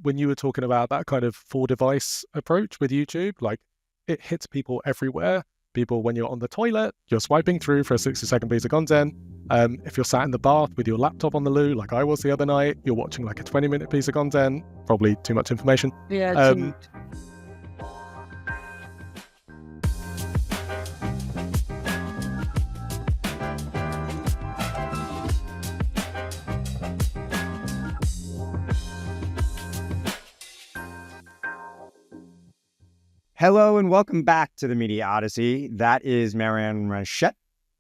when you were talking about that kind of four device approach with YouTube, like it hits people everywhere. People, when you're on the toilet, you're swiping through for a 60-second piece of content. If you're sat in the bath with your laptop on the loo, like I was the other night, you're watching like a 20-minute piece of content, probably too much information. Yeah, too much. Hello and welcome back to the Media Odyssey. That is Marion.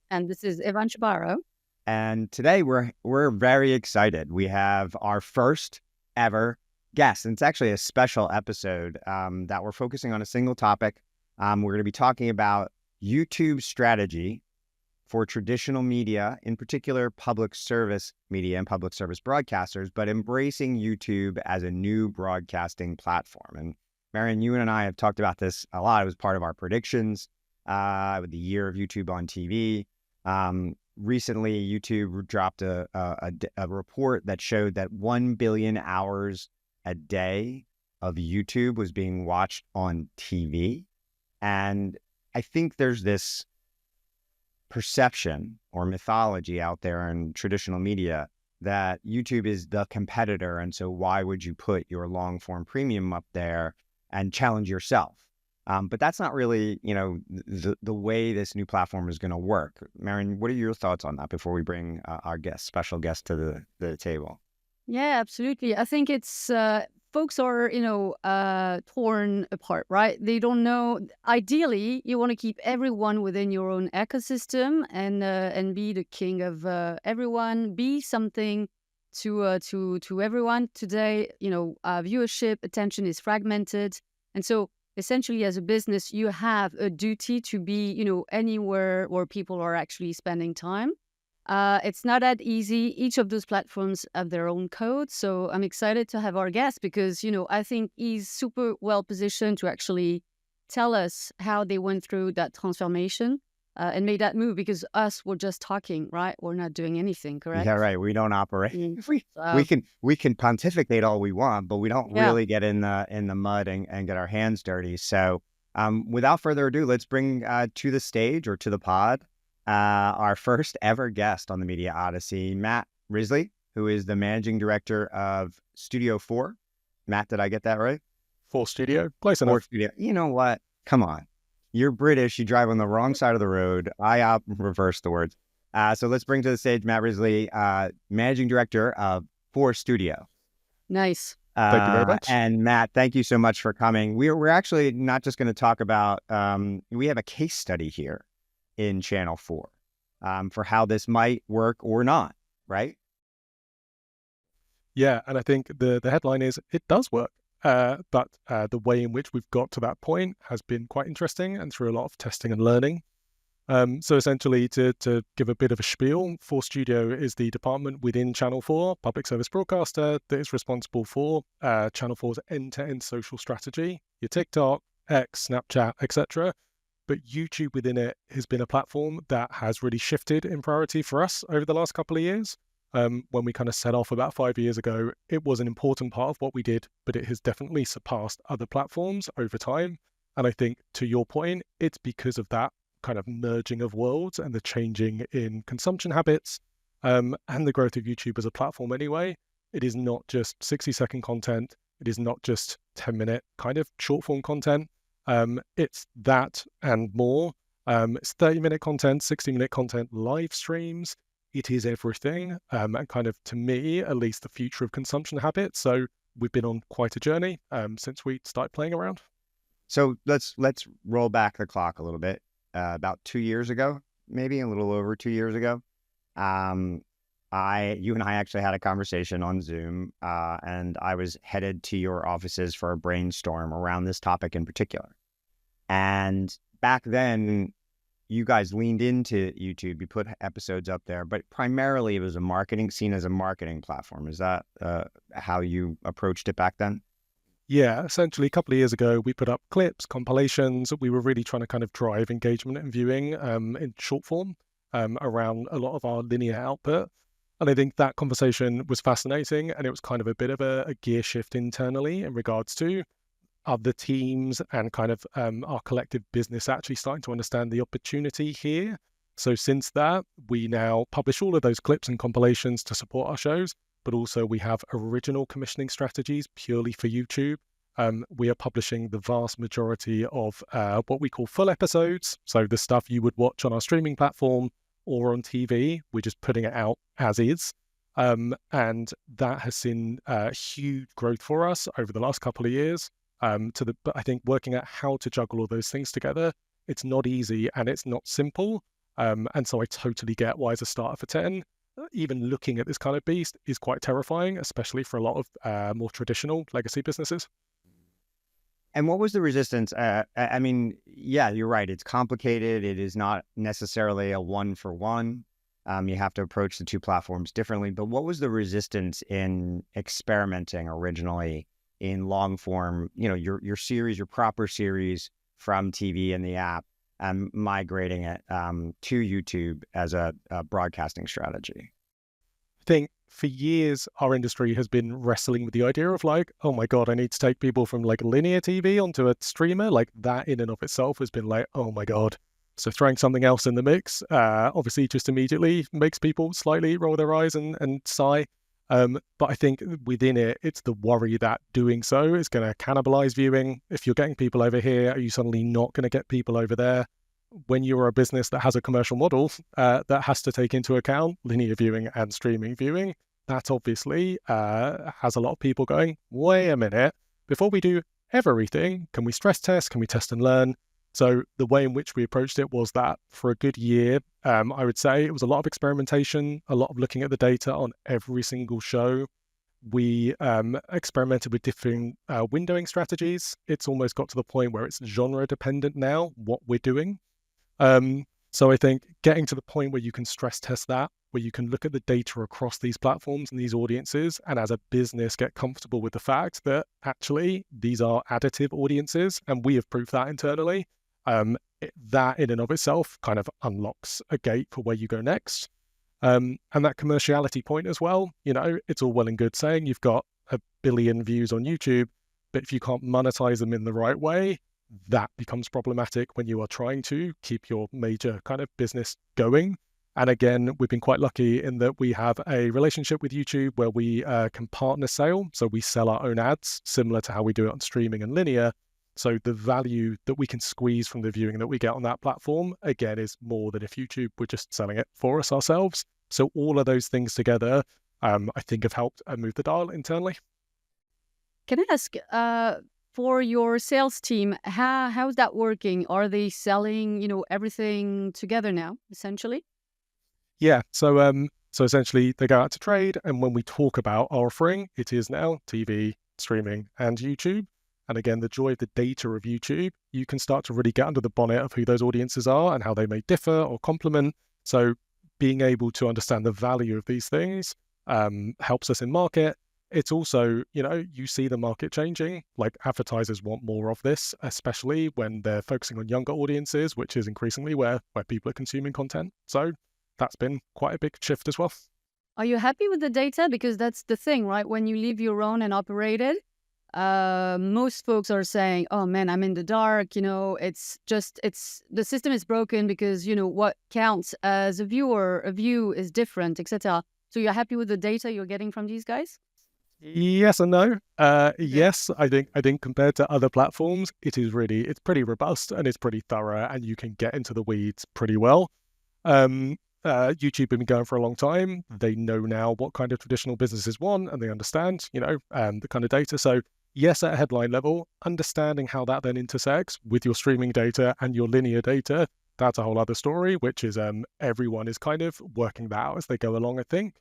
And this is Evan Chabaro. And today we're very excited. We have our first ever guest. And it's actually a special episode that we're focusing on a single topic. We're going to be talking about YouTube strategy for traditional media, in particular public service media and public service broadcasters, but embracing YouTube as a new broadcasting platform. And Marion, you and I have talked about this a lot. It was part of our predictions with the year of YouTube on TV. Recently, YouTube dropped a report that showed that 1 billion hours a day of YouTube was being watched on TV. And I think there's this perception or mythology out there in traditional media that YouTube is the competitor. And so why would you put your long form premium up there and challenge yourself? But that's not really, the way this new platform is going to work. Marion, what are your thoughts on that before we bring our special guest to the table? Yeah, absolutely. I think it's folks are, torn apart, right? They don't know. Ideally, you want to keep everyone within your own ecosystem and be the king of everyone. Be something to everyone. Today, viewership, attention is fragmented, and so essentially, as a business, you have a duty to be, anywhere where people are actually spending time. It's not that easy. Each of those platforms have their own code. So I'm excited to have our guest because, I think he's super well positioned to actually tell us how they went through that transformation and made that move, because we're just talking, right? We're not doing anything, correct? Yeah, right. We don't operate. We can pontificate all we want, but we don't really get in the mud and get our hands dirty. So without further ado, let's bring to the stage or to the pod our first ever guest on the Media Odyssey, Matt Risley, who is the managing director of Studio 4. Matt, did I get that right? 4 Studio, close enough. 4 Studio. You know what? Come on. You're British. You drive on the wrong side of the road. I reverse the words. So let's bring to the stage Matt Risley, managing director of 4 Studio. Nice. Thank you very much. And Matt, thank you so much for coming. We're actually not just going to talk about, we have a case study here in Channel 4 for how this might work or not, right? Yeah, and I think the headline is, it does work. But the way in which we've got to that point has been quite interesting and through a lot of testing and learning. So essentially, to give a bit of a spiel, 4 Studio is the department within Channel 4, public service broadcaster, that is responsible for Channel 4's end-to-end social strategy, your TikTok, X, Snapchat, etc. But YouTube within it has been a platform that has really shifted in priority for us over the last couple of years. When we kind of set off about 5 years ago, it was an important part of what we did, but it has definitely surpassed other platforms over time. And I think, to your point, it's because of that kind of merging of worlds and the changing in consumption habits and the growth of YouTube as a platform anyway. It is not just 60-second content. It is not just 10-minute kind of short form content. It's that and more. It's 30-minute content, 60-minute content, live streams. It is everything, and kind of, to me, at least, the future of consumption habits. So we've been on quite a journey since we started playing around. So let's roll back the clock a little bit. About 2 years ago, maybe a little over 2 years ago, you and I actually had a conversation on Zoom, and I was headed to your offices for a brainstorm around this topic in particular. And back then, you guys leaned into YouTube, you put episodes up there, but primarily it was seen as a marketing platform. Is that how you approached it back then? Yeah, essentially a couple of years ago, we put up clips, compilations. We were really trying to kind of drive engagement and viewing in short form around a lot of our linear output. And I think that conversation was fascinating, and it was kind of a bit of a gear shift internally in regards to other teams and kind of our collective business actually starting to understand the opportunity here. So since that, we now publish all of those clips and compilations to support our shows, but also we have original commissioning strategies purely for YouTube. We are publishing the vast majority of what we call full episodes. So the stuff you would watch on our streaming platform or on TV, we're just putting it out as is. And that has seen huge growth for us over the last couple of years. But I think working out how to juggle all those things together, it's not easy and it's not simple. And so I totally get why as a starter for 10, even looking at this kind of beast is quite terrifying, especially for a lot of more traditional legacy businesses. And what was the resistance? I mean, yeah, you're right. It's complicated. It is not necessarily a one-for-one. You have to approach the two platforms differently. But what was the resistance in experimenting originally in long form, your series, your proper series from TV and the app, and migrating it to YouTube as a broadcasting strategy? I think for years, our industry has been wrestling with the idea of like, oh my God, I need to take people from like linear TV onto a streamer. Like that in and of itself has been like, oh my God. So throwing something else in the mix, obviously just immediately makes people slightly roll their eyes and sigh. But I think within it, it's the worry that doing so is going to cannibalize viewing. If you're getting people over here, are you suddenly not going to get people over there? When you're a business that has a commercial model that has to take into account linear viewing and streaming viewing, that obviously has a lot of people going, wait a minute, before we do everything, can we stress test? Can we test and learn? So the way in which we approached it was that for a good year, I would say it was a lot of experimentation, a lot of looking at the data on every single show. We experimented with different windowing strategies. It's almost got to the point where it's genre dependent now, what we're doing. So I think getting to the point where you can stress test that, where you can look at the data across these platforms and these audiences, and as a business get comfortable with the fact that actually these are additive audiences, and we have proved that internally, that in and of itself kind of unlocks a gate for where you go next. And that commerciality point as well, it's all well and good saying you've got 1 billion views on YouTube, but if you can't monetize them in the right way, that becomes problematic when you are trying to keep your major kind of business going. And again, we've been quite lucky in that we have a relationship with YouTube where we can partner sale. So we sell our own ads, similar to how we do it on streaming and linear. So the value that we can squeeze from the viewing that we get on that platform, again, is more than if YouTube were just selling it for us ourselves. So all of those things together, I think have helped move the dial internally. Can I ask, for your sales team, how's that working? Are they selling, everything together now, essentially? Yeah. So essentially they go out to trade, and when we talk about our offering, it is now TV, streaming, and YouTube. And again, the joy of the data of YouTube, you can start to really get under the bonnet of who those audiences are and how they may differ or complement. So being able to understand the value of these things helps us in market. It's also, you see the market changing, like advertisers want more of this, especially when they're focusing on younger audiences, which is increasingly where people are consuming content. So that's been quite a big shift as well. Are you happy with the data? Because that's the thing, right? When you leave your own and operate it, most folks are saying, oh man, I'm in the dark. It's the system is broken because, what counts as a view is different, etc. So you're happy with the data you're getting from these guys? Yes and no. Yes, I think compared to other platforms, it's pretty robust and it's pretty thorough, and you can get into the weeds pretty well. YouTube have been going for a long time. They know now what kind of traditional businesses want, and they understand, the kind of data. So yes, at a headline level, understanding how that then intersects with your streaming data and your linear data, that's a whole other story, which is everyone is kind of working that out as they go along, I think.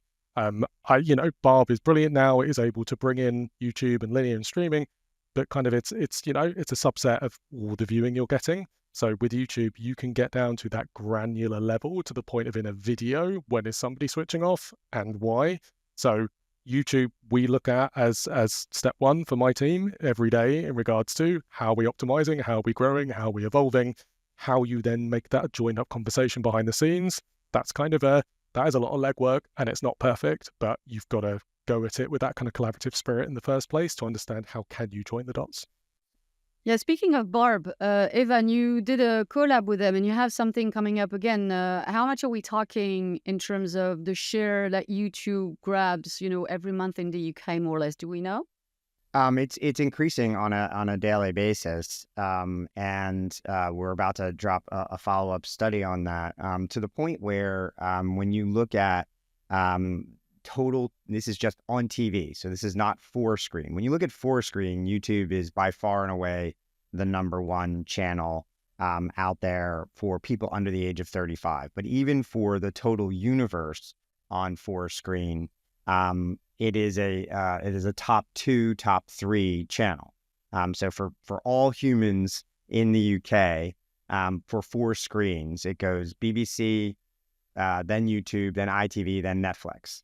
Barb is brilliant now. It is able to bring in YouTube and linear and streaming, but kind of it's a subset of all the viewing you're getting. So with YouTube, you can get down to that granular level to the point of in a video, when is somebody switching off and why? So YouTube, we look at as step one for my team every day in regards to how we optimizing, how we growing, how we evolving, how you then make that joined up conversation behind the scenes. That's kind of That is a lot of legwork, and it's not perfect, but you've got to go at it with that kind of collaborative spirit in the first place to understand how can you join the dots. Yeah, speaking of Barb, Evan, you did a collab with them and you have something coming up again. How much are we talking in terms of the share that YouTube grabs, every month in the UK, more or less? Do we know? It's increasing on a daily basis, and we're about to drop a follow-up study on that, to the point where when you look at total, this is just on TV, so this is not for screen. When you look at for screen, YouTube is by far and away the #1 channel out there for people under the age of 35. But even for the total universe on for screen, it is a top 2, top 3 channel. So for all humans in the UK, for 4 screens, it goes BBC, then YouTube, then ITV, then Netflix,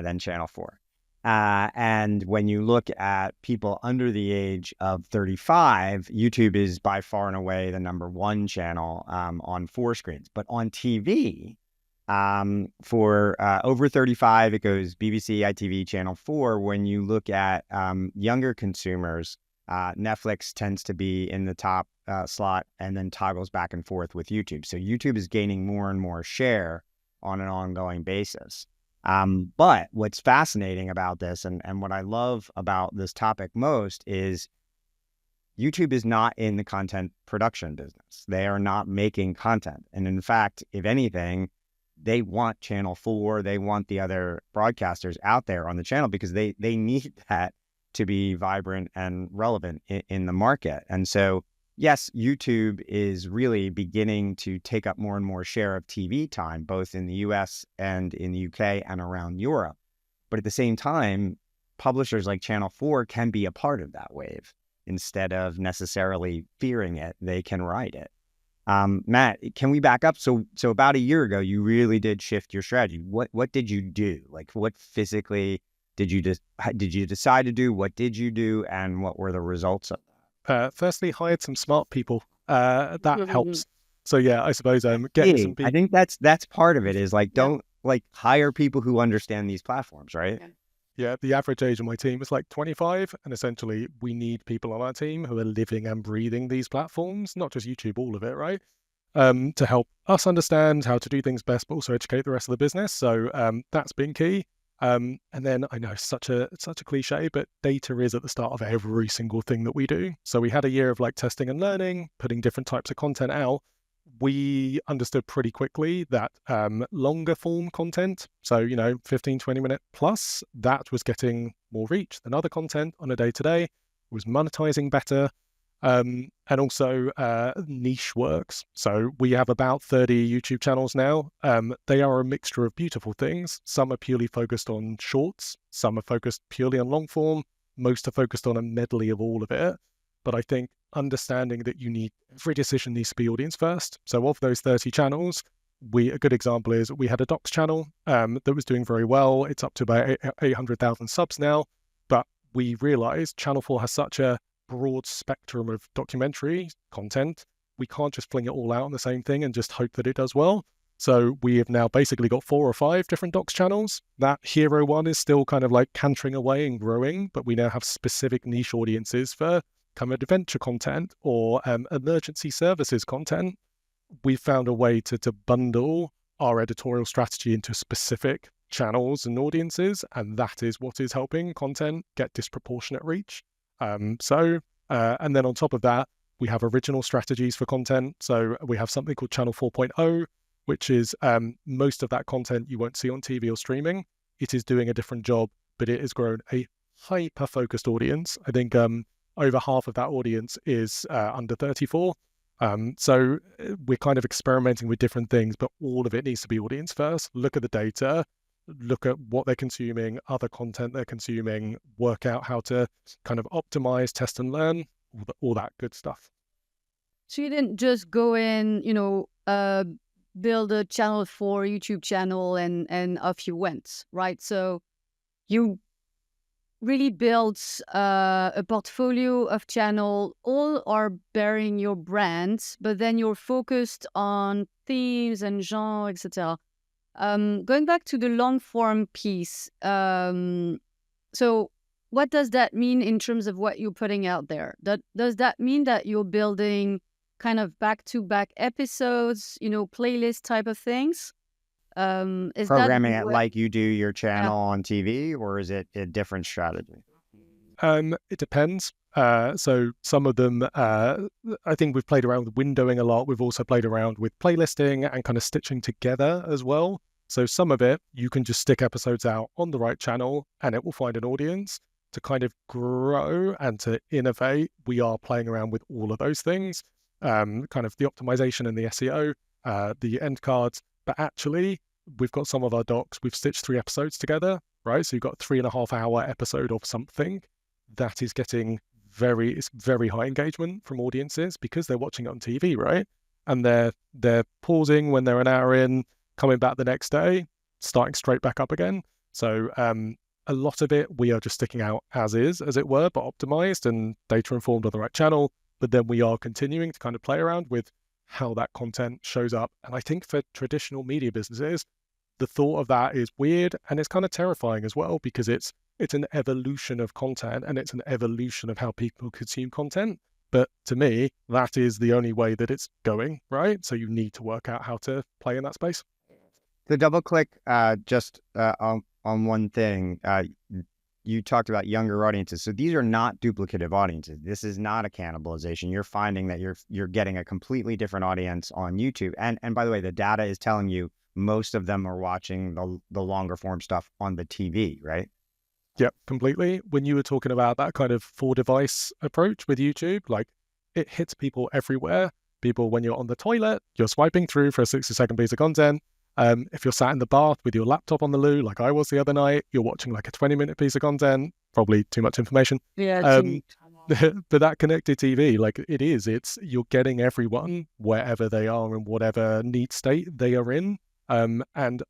then Channel 4. And when you look at people under the age of 35, YouTube is by far and away the #1 channel on 4 screens. But on TV, for over 35, it goes BBC, ITV, Channel 4. When you look at younger consumers, Netflix tends to be in the top slot and then toggles back and forth with YouTube. So YouTube is gaining more and more share on an ongoing basis. But what's fascinating about this, and what I love about this topic most, is YouTube is not in the content production business. They are not making content. And in fact, if anything, they want Channel 4, they want the other broadcasters out there on the channel because they need that to be vibrant and relevant in the market. And so, yes, YouTube is really beginning to take up more and more share of TV time, both in the US and in the UK and around Europe. But at the same time, publishers like Channel 4 can be a part of that wave. Instead of necessarily fearing it, they can ride it. Matt, can we back up? So about a year ago, you really did shift your strategy. What did you do? Like, what physically did you decide to do? What did you do? And what were the results of that? Firstly, hired some smart people. That helps. So yeah, I suppose getting some people. I think that's part of it, is like, don't hire people who understand these platforms, right? Yeah, the average age of my team is like 25, and essentially we need people on our team who are living and breathing these platforms, not just YouTube, all of it, right? To help us understand how to do things best, but also educate the rest of the business. So that's been key. And then I know it's such a cliche, but data is at the start of every single thing that we do. So we had a year of like testing and learning, putting different types of content out. We understood pretty quickly that longer form content, so 15, 20-minute plus, that was getting more reach than other content on a day-to-day, was monetizing better, and also niche works. So we have about 30 YouTube channels now. They are a mixture of beautiful things. Some are purely focused on shorts, some are focused purely on long form, most are focused on a medley of all of it. But I think understanding that every decision needs to be audience first. So of those 30 channels, a good example is we had a docs channel that was doing very well. It's up to about 800,000 subs now, but we realized Channel 4 has such a broad spectrum of documentary content. We can't just fling it all out on the same thing and just hope that it does well. So we have now basically got 4 or 5 different docs channels. That hero one is still kind of like cantering away and growing, but we now have specific niche audiences for kind of adventure content or emergency services content. We found a way to bundle our editorial strategy into specific channels and audiences, and that is what is helping content get disproportionate reach. And then on top of that, we have original strategies for content. So we have something called Channel 4.0, which is most of that content you won't see on TV or streaming. It is doing a different job, but it has grown a hyper-focused audience. I think over half of that audience is under 34. So we're kind of experimenting with different things, but all of it needs to be audience first. Look at the data, look at what they're consuming, other content they're consuming, work out how to kind of optimize, test and learn, all that good stuff. So you didn't just go in, build a Channel 4 YouTube channel and off you went, right? So you really built a portfolio of channel. All are bearing your brand, but then you're focused on themes and genre, etc. Going back to the long form piece, so what does that mean in terms of what you're putting out there? Does that mean that you're building kind of back-to-back episodes, playlist type of things? Is Programming that it like you do your channel on TV, or is it a different strategy? It depends. So some of them, I think we've played around with windowing a lot. We've also played around with playlisting and kind of stitching together as well. So some of it, you can just stick episodes out on the right channel and it will find an audience. To kind of grow and to innovate, we are playing around with all of those things, kind of the optimization and the SEO, the end cards. But actually, we've got some of our docs, we've stitched 3 episodes together, right? So you've got a 3.5 hour episode of something that is getting it's very high engagement from audiences because they're watching it on TV, right? And they're pausing when they're an hour in, coming back the next day, starting straight back up again. So a lot of it we are just sticking out as is, as it were, but optimized and data informed on the right channel. But then we are continuing to kind of play around with how that content shows up. And I think for traditional media businesses, the thought of that is weird and it's kind of terrifying as well, because it's an evolution of content and it's an evolution of how people consume content. But to me, that is the only way that it's going, right? So you need to work out how to play in that space. To double click just on one thing, you talked about younger audiences. So these are not duplicative audiences. This is not a cannibalization. You're finding that you're getting a completely different audience on YouTube. And by the way, the data is telling you most of them are watching the longer form stuff on the TV, right? Yep, completely. When you were talking about that kind of 4-device approach with YouTube, like it hits people everywhere. People, when you're on the toilet, you're swiping through for a 60-second piece of content. If you're sat in the bath with your laptop on the loo, like I was the other night, you're watching like a 20-minute piece of content, probably too much information. Yeah. But that connected TV, like you're getting everyone wherever they are in whatever need state they are in. And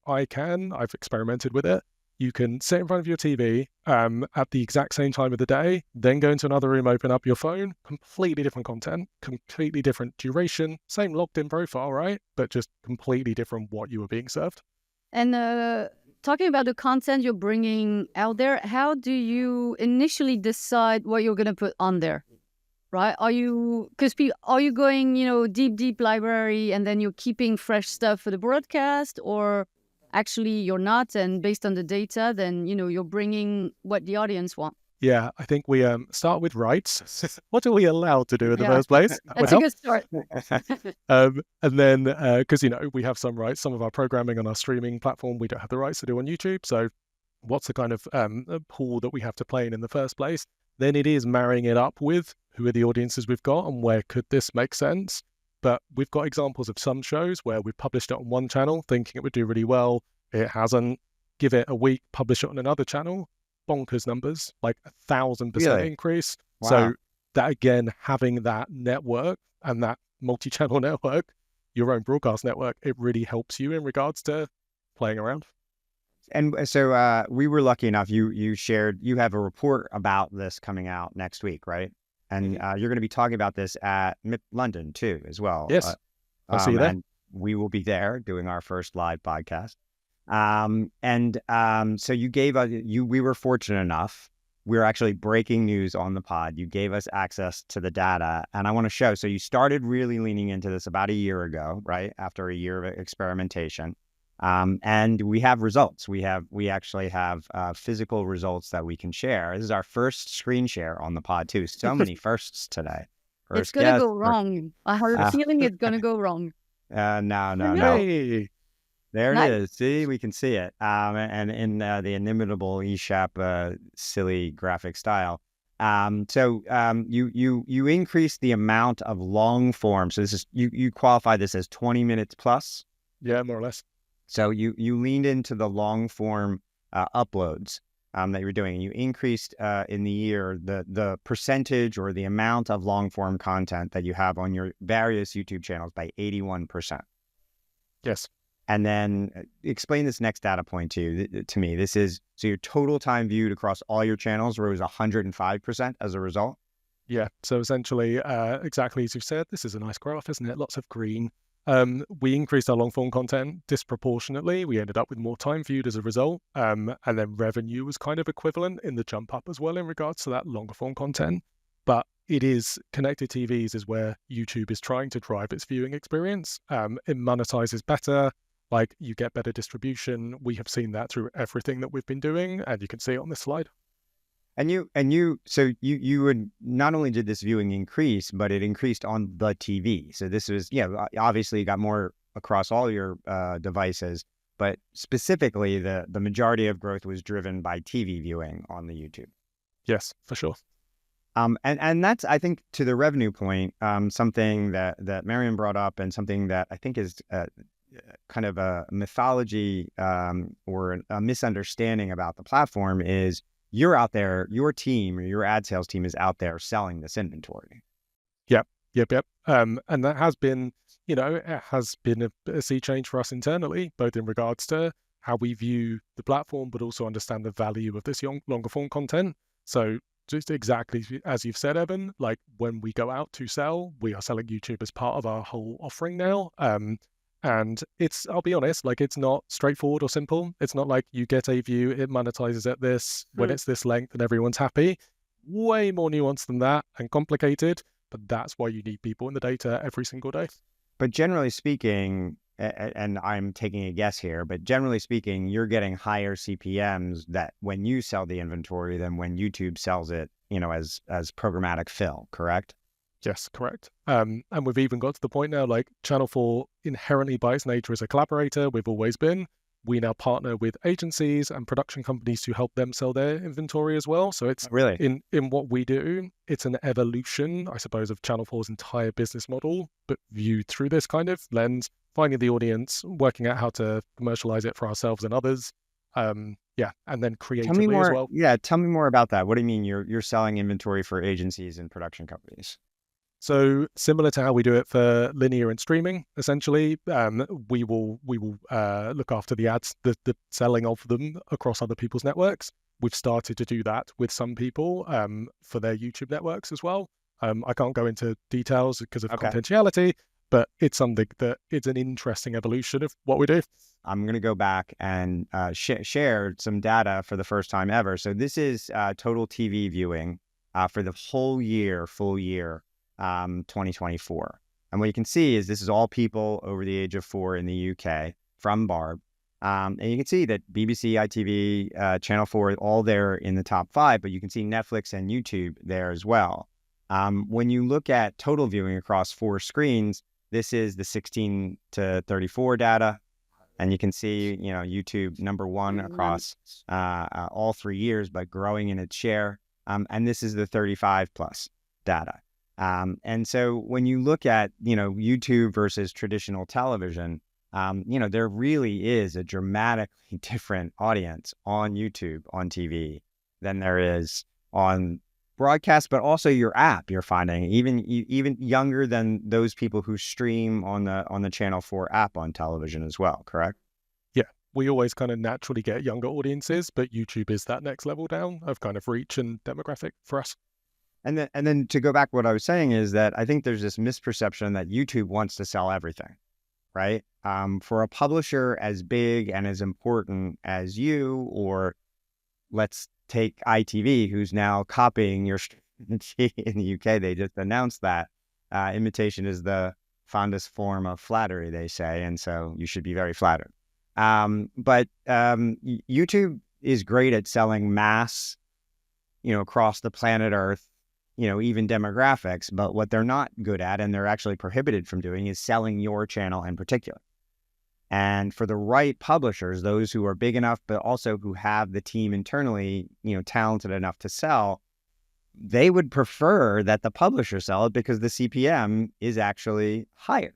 I've experimented with it. You can sit in front of your TV at the exact same time of the day, then go into another room, open up your phone, completely different content, completely different duration, same logged in profile, right? But just completely different what you were being served. And talking about the content you're bringing out there, how do you initially decide what you're going to put on there? Right? Are you going, deep library and then you're keeping fresh stuff for the broadcast, or actually you're not, and based on the data, then, you're bringing what the audience want? Yeah, I think we start with rights. What are we allowed to do in the first place? That's a good start. And then, because, we have some rights, some of our programming on our streaming platform, we don't have the rights to do on YouTube. So what's the kind of pool that we have to play in the first place? Then it is marrying it up with who are the audiences we've got and where could this make sense? But we've got examples of some shows where we've published it on one channel thinking it would do really well. It hasn't. Give it a week, publish it on another channel. Bonkers numbers, like 1,000% increase. Wow. So that, again, having that network and that multi-channel network, your own broadcast network, it really helps you in regards to playing around. And so we were lucky enough, you have a report about this coming out next week, right? And you're going to be talking about this at MIP London too, as well. Yes, I'll see you there. And we will be there doing our first live podcast. So you gave us, we were fortunate enough, we were actually breaking news on the pod. You gave us access to the data, and I want to show. So you started really leaning into this about a year ago, right? After a year of experimentation. And we have results. We actually have physical results that we can share. This is our first screen share on the pod too. So many firsts today. It's going to go wrong. I have a feeling it's going to go wrong. No. Hey. There it is. See, we can see it. And in the inimitable eShop silly graphic style. So you increase the amount of long form. So this is you qualify this as 20 minutes plus. Yeah, more or less. So you leaned into the long form uploads that you were doing, and you increased in the year the percentage or the amount of long form content that you have on your various YouTube channels by 81%. Yes. And then explain this next data point to me. This is, so your total time viewed across all your channels rose 105% as a result? Yeah. So essentially, exactly as you said, this is a nice graph, isn't it? Lots of green. We increased our long form content disproportionately. We ended up with more time viewed as a result. And then revenue was kind of equivalent in the jump up as well in regards to that longer form content. But it is connected TVs is where YouTube is trying to drive its viewing experience. It monetizes better, like you get better distribution. We have seen that through everything that we've been doing, and you can see it on this slide. So you would not only did this viewing increase, but it increased on the TV. So this was, obviously you got more across all your devices, but specifically the majority of growth was driven by TV viewing on the YouTube. Yes, for sure. And that's, I think, to the revenue point, something that Marion brought up, and something that I think is kind of a mythology or a misunderstanding about the platform is you're out there, your team or your ad sales team is out there selling this inventory. Yep. And that has been, it has been a sea change for us internally, both in regards to how we view the platform, but also understand the value of this longer form content. So just exactly as you've said, Evan, like when we go out to sell, we are selling YouTube as part of our whole offering now. And it's, I'll be honest, like it's not straightforward or simple. It's not like you get a view, it monetizes at this, when it's this length and everyone's happy. Way more nuanced than that and complicated, but that's why you need people in the data every single day. But generally speaking, and I'm taking a guess here, but generally speaking, you're getting higher CPMs that when you sell the inventory than when YouTube sells it, as programmatic fill, correct? Yes, correct. And we've even got to the point now, like Channel 4 inherently by its nature is a collaborator. We've always been. We now partner with agencies and production companies to help them sell their inventory as well. So it's really in what we do, it's an evolution, I suppose, of Channel 4's entire business model, but viewed through this kind of lens, finding the audience, working out how to commercialize it for ourselves and others. And then creatively as well. Yeah, tell me more about that. What do you mean you're selling inventory for agencies and production companies? So similar to how we do it for linear and streaming, essentially, we will look after the ads, the selling of them across other people's networks. We've started to do that with some people for their YouTube networks as well. I can't go into details because of confidentiality, but it's something that it's an interesting evolution of what we do. I'm going to go back and share some data for the first time ever. So this is total TV viewing for the full year, 2024. And what you can see is this is all people over the age of 4 in the UK from Barb. And you can see that BBC, ITV, Channel 4, all there in the top 5, but you can see Netflix and YouTube there as well. When you look at total viewing across 4 screens, this is the 16 to 34 data. And you can see, YouTube number 1 across all 3 years, but growing in its share. And this is the 35 plus data. And so when you look at, YouTube versus traditional television, there really is a dramatically different audience on YouTube, on TV, than there is on broadcast, but also your app. You're finding even younger than those people who stream on the Channel 4 app on television as well, correct? Yeah, we always kind of naturally get younger audiences, but YouTube is that next level down of kind of reach and demographic for us. And then to go back, what I was saying is that I think there's this misperception that YouTube wants to sell everything, right? For a publisher as big and as important as you, or let's take ITV, who's now copying your strategy in the UK. They just announced that imitation is the fondest form of flattery, they say, and so you should be very flattered. But YouTube is great at selling mass, across the planet Earth, even demographics, but what they're not good at, and they're actually prohibited from doing, is selling your channel in particular. And for the right publishers, those who are big enough, but also who have the team internally, talented enough to sell, they would prefer that the publisher sell it because the CPM is actually higher.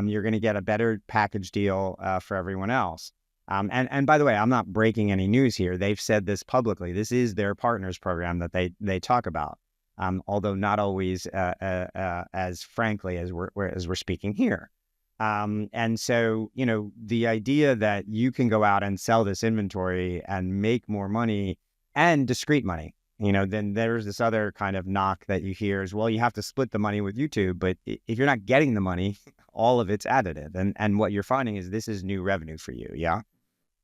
You're going to get a better package deal for everyone else. And by the way, I'm not breaking any news here. They've said this publicly. This is their partners program that they talk about. Although not always as frankly as we're speaking here. And so, the idea that you can go out and sell this inventory and make more money and discrete money, then there's this other kind of knock that you hear is, well, you have to split the money with YouTube. But if you're not getting the money, all of it's additive. And what you're finding is this is new revenue for you. Yeah.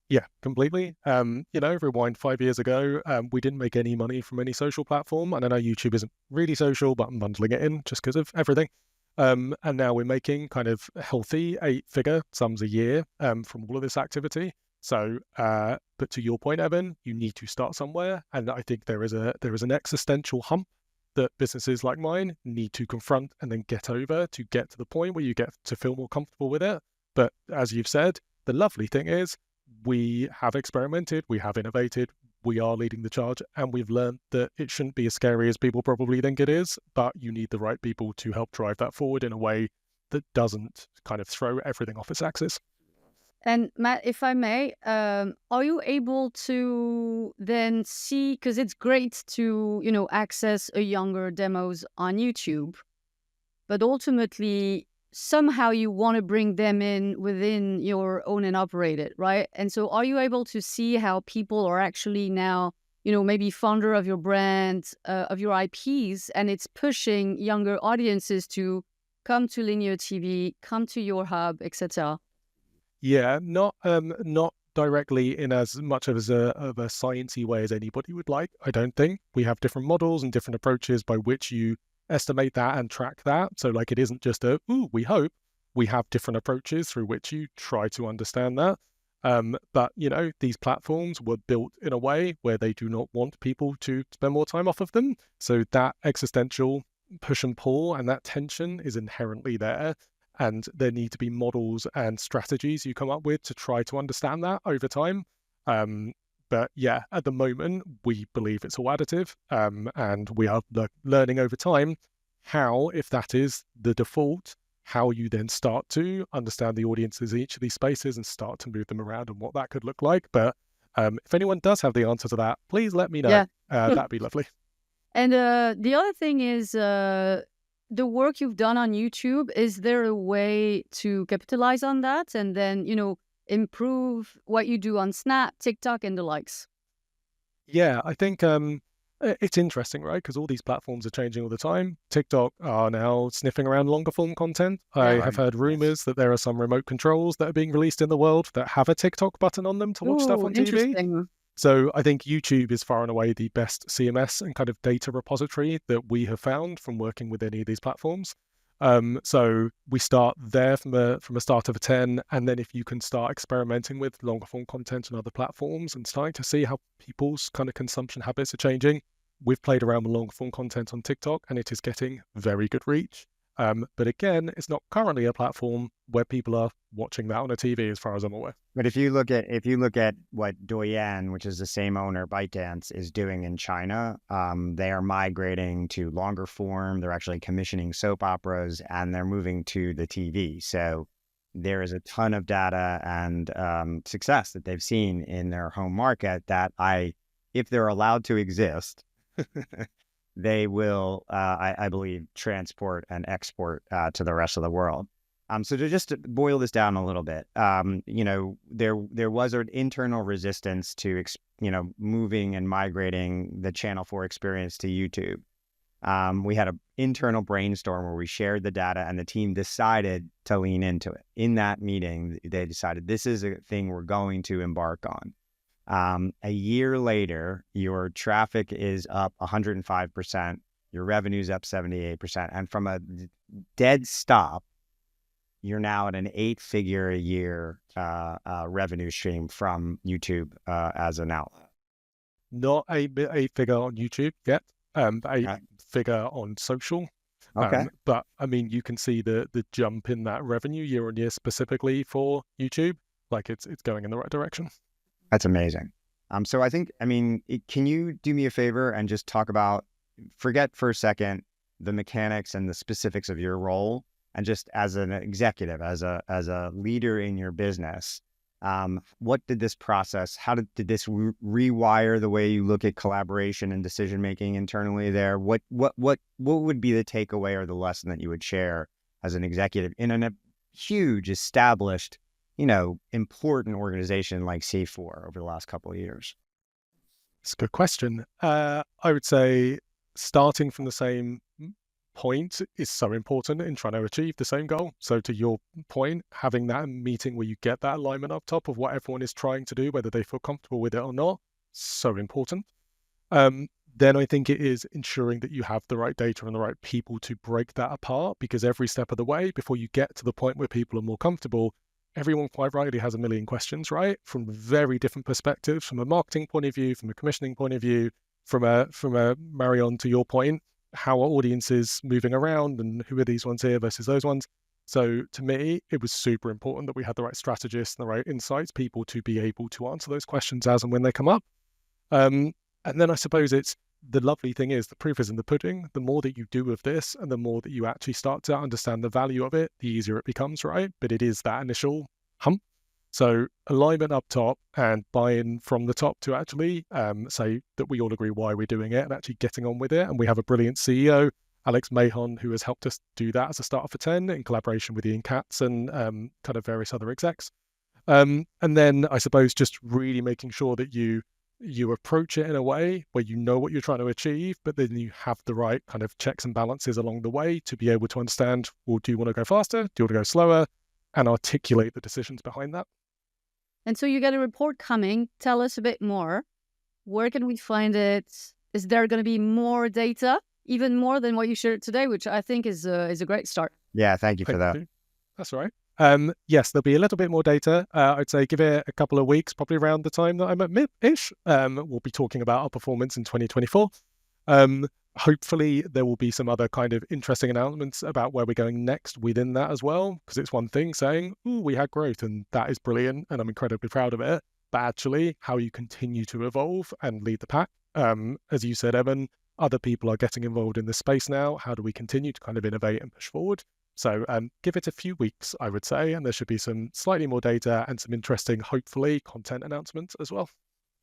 Yeah, completely. Rewind 5 years ago, we didn't make any money from any social platform. And I know YouTube isn't really social, but I'm bundling it in just because of everything. And now we're making kind of healthy 8-figure sums a year from all of this activity. So, but to your point, Evan, you need to start somewhere. And I think there is an existential hump that businesses like mine need to confront and then get over to get to the point where you get to feel more comfortable with it. But as you've said, the lovely thing is, we have experimented, we have innovated, we are leading the charge, and we've learned that it shouldn't be as scary as people probably think it is, but you need the right people to help drive that forward in a way that doesn't kind of throw everything off its axis. And Matt, if I may, are you able to then see, because it's great to, access a younger demos on YouTube, but ultimately somehow you want to bring them in within your own and operated, right? And so are you able to see how people are actually now, maybe founder of your brand, of your IPs, and it's pushing younger audiences to come to linear TV, come to your hub, etc.? Yeah, not directly in as much of a sciencey way as anybody would like. I don't think we have different models and different approaches by which you estimate that and track that. So like it isn't just we hope. We have different approaches through which you try to understand that. But these platforms were built in a way where they do not want people to spend more time off of them. So that existential push and pull and that tension is inherently there. And there need to be models and strategies you come up with to try to understand that over time. But yeah, at the moment, we believe it's all additive, and we are learning over time how, if that is the default, how you then start to understand the audiences in each of these spaces and start to move them around and what that could look like. But if anyone does have the answer to that, please let me know. Yeah. That'd be lovely. And the other thing is the work you've done on YouTube, is there a way to capitalize on that and then, improve what you do on Snap, TikTok, and the likes? Yeah, I think it's interesting, right? Because all these platforms are changing all the time. TikTok are now sniffing around longer form content. I have heard rumors that there are some remote controls that are being released in the world that have a TikTok button on them to watch stuff on TV. Interesting. So I think YouTube is far and away the best CMS and kind of data repository that we have found from working with any of these platforms. So we start there from a start of a 10, and then if you can start experimenting with longer form content on other platforms and starting to see how people's kind of consumption habits are changing. We've played around with longer form content on TikTok and it is getting very good reach. But again, it's not currently a platform where people are watching that on a TV, as far as I'm aware. But if you look at what Douyin, which is the same owner, ByteDance, is doing in China, they are migrating to longer form. They're actually commissioning soap operas and they're moving to the TV. So there is a ton of data and success that they've seen in their home market that if they're allowed to exist, they will, I believe, transport and export to the rest of the world. So to boil this down a little bit, there was an internal resistance to, moving and migrating the Channel 4 experience to YouTube. We had an internal brainstorm where we shared the data and the team decided to lean into it. In that meeting, they decided this is a thing we're going to embark on. A year later, your traffic is up 105%, your revenue's up 78%. And from a dead stop, you're now at an 8-figure a year revenue stream from YouTube as an outlet. Not a figure on YouTube yet, a figure on social. Okay. But I mean, you can see the jump in that revenue year on year specifically for YouTube. Like it's going in the right direction. That's amazing. So I think, can you do me a favor and just talk about, forget for a second the mechanics and the specifics of your role, and just as an executive, as a leader in your business, what did this process, how did this rewire the way you look at collaboration and decision making internally there? What would be the takeaway or the lesson that you would share as an executive in a huge established, important organization like CH4 over the last couple of years? It's a good question. I would say starting from the same point is so important in trying to achieve the same goal. So to your point, having that meeting where you get that alignment up top of what everyone is trying to do, whether they feel comfortable with it or not, so important. Then I think it is ensuring that you have the right data and the right people to break that apart, because every step of the way, before you get to the point where people are more comfortable, everyone quite rightly has a million questions, right? From very different perspectives, from a marketing point of view, from a commissioning point of view, from a Marion, to your point, how are audiences moving around and who are these ones here versus those ones? So to me, it was super important that we had the right strategists and the right insights people to be able to answer those questions as and when they come up. And then I suppose it's the lovely thing is the proof is in the pudding. The more that you do of this and the more that you actually start to understand the value of it, the easier it becomes, right? But it is that initial hump. So alignment up top and buy-in from the top to actually say that we all agree why we're doing it and actually getting on with it. And we have a brilliant CEO, Alex Mahon, who has helped us do that as a starter for 10 in collaboration with Ian Katz and kind of various other execs. And then I suppose just really making sure that you approach it in a way where you know what you're trying to achieve, but then you have the right kind of checks and balances along the way to be able to understand, well, do you want to go faster? Do you want to go slower? And articulate the decisions behind that. And so you get a report coming. Tell us a bit more. Where can we find it? Is there going to be more data, even more than what you shared today, which I think is a great start? Yeah, thank you for that. That's all right. Yes, there'll be a little bit more data. I'd say give it a couple of weeks, probably around the time that I'm at MIP-ish. We'll be talking about our performance in 2024. Hopefully there will be some other kind of interesting announcements about where we're going next within that as well, because it's one thing saying, "Ooh, we had growth and that is brilliant and I'm incredibly proud of it," but actually how you continue to evolve and lead the pack. As you said, Evan, other people are getting involved in this space now. How do we continue to kind of innovate and push forward? So give it a few weeks, I would say, and there should be some slightly more data and some interesting, hopefully, content announcements as well.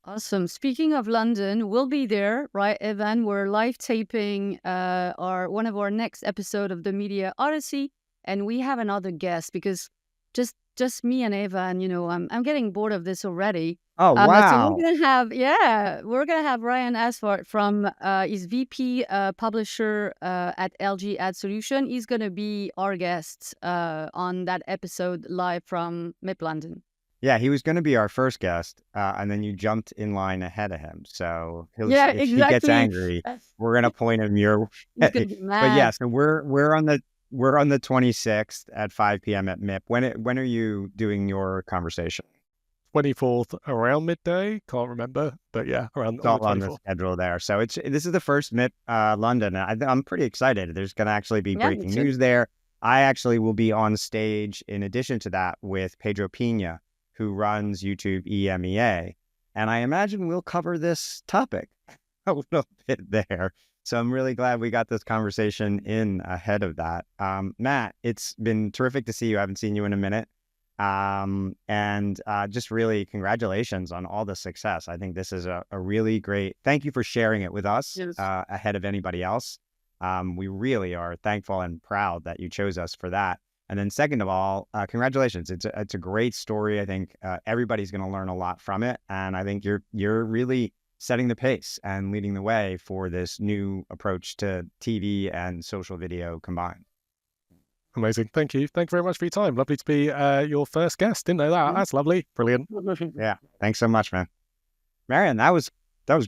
Awesome. Speaking of London, we'll be there, right, Evan? We're live taping one of our next episode of the Media Odyssey, and we have another guest because just me and Evan, I'm getting bored of this already. Oh, wow. So we're gonna have Ryan Asfart from he's VP publisher at LG Ad Solution. He's gonna be our guest on that episode live from MIP London. Yeah, he was going to be our first guest, and then you jumped in line ahead of him. So if exactly. he gets angry, we're going to point him your way. He's gonna be mad. But yeah, so we're on the 26th at 5 p.m. at MIP. When are you doing your conversation? 24th around midday. Can't remember, but yeah, around it's all on the schedule there. So this is the first MIP London. I'm pretty excited. There's going to actually be breaking news there. I actually will be on stage in addition to that with Pedro Pina, who runs YouTube EMEA. And I imagine we'll cover this topic a little bit there. So I'm really glad we got this conversation in ahead of that. Matt, it's been terrific to see you. I haven't seen you in a minute. And just really congratulations on all the success. I think this is a really great, thank you for sharing it with us ahead of anybody else. We really are thankful and proud that you chose us for that. And then second of all, congratulations. It's a great story. I think everybody's going to learn a lot from it. And I think you're really setting the pace and leading the way for this new approach to TV and social video combined. Amazing. Thank you. Thank you very much for your time. Lovely to be your first guest. Didn't know that. That's lovely. Brilliant. Yeah. Thanks so much, man. Marion, that was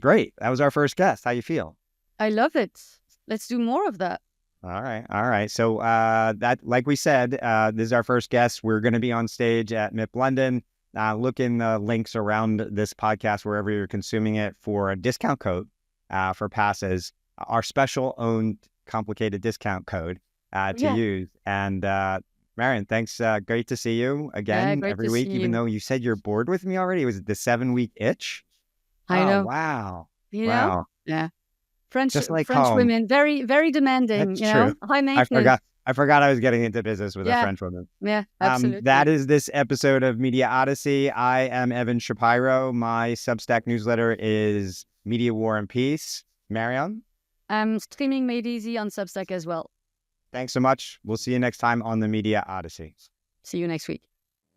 great. That was our first guest. How you feel? I love it. Let's do more of that. All right. So that, like we said, this is our first guest. We're going to be on stage at MIP London. Look in the links around this podcast, wherever you're consuming it, for a discount code for passes, our special owned complicated discount code to use. And Marion, thanks. Great to see you again every week, even though you said you're bored with me already. Was it the 7-week itch? I know. Wow. Know? Yeah. French home. women, very, very demanding. That's true. High maintenance. I forgot I was getting into business with a French woman. Yeah, absolutely. That is this episode of Media Odyssey. I am Evan Shapiro. My Substack newsletter is Media War and Peace. Marion? I'm streaming Made Easy on Substack as well. Thanks so much. We'll see you next time on the Media Odyssey. See you next week.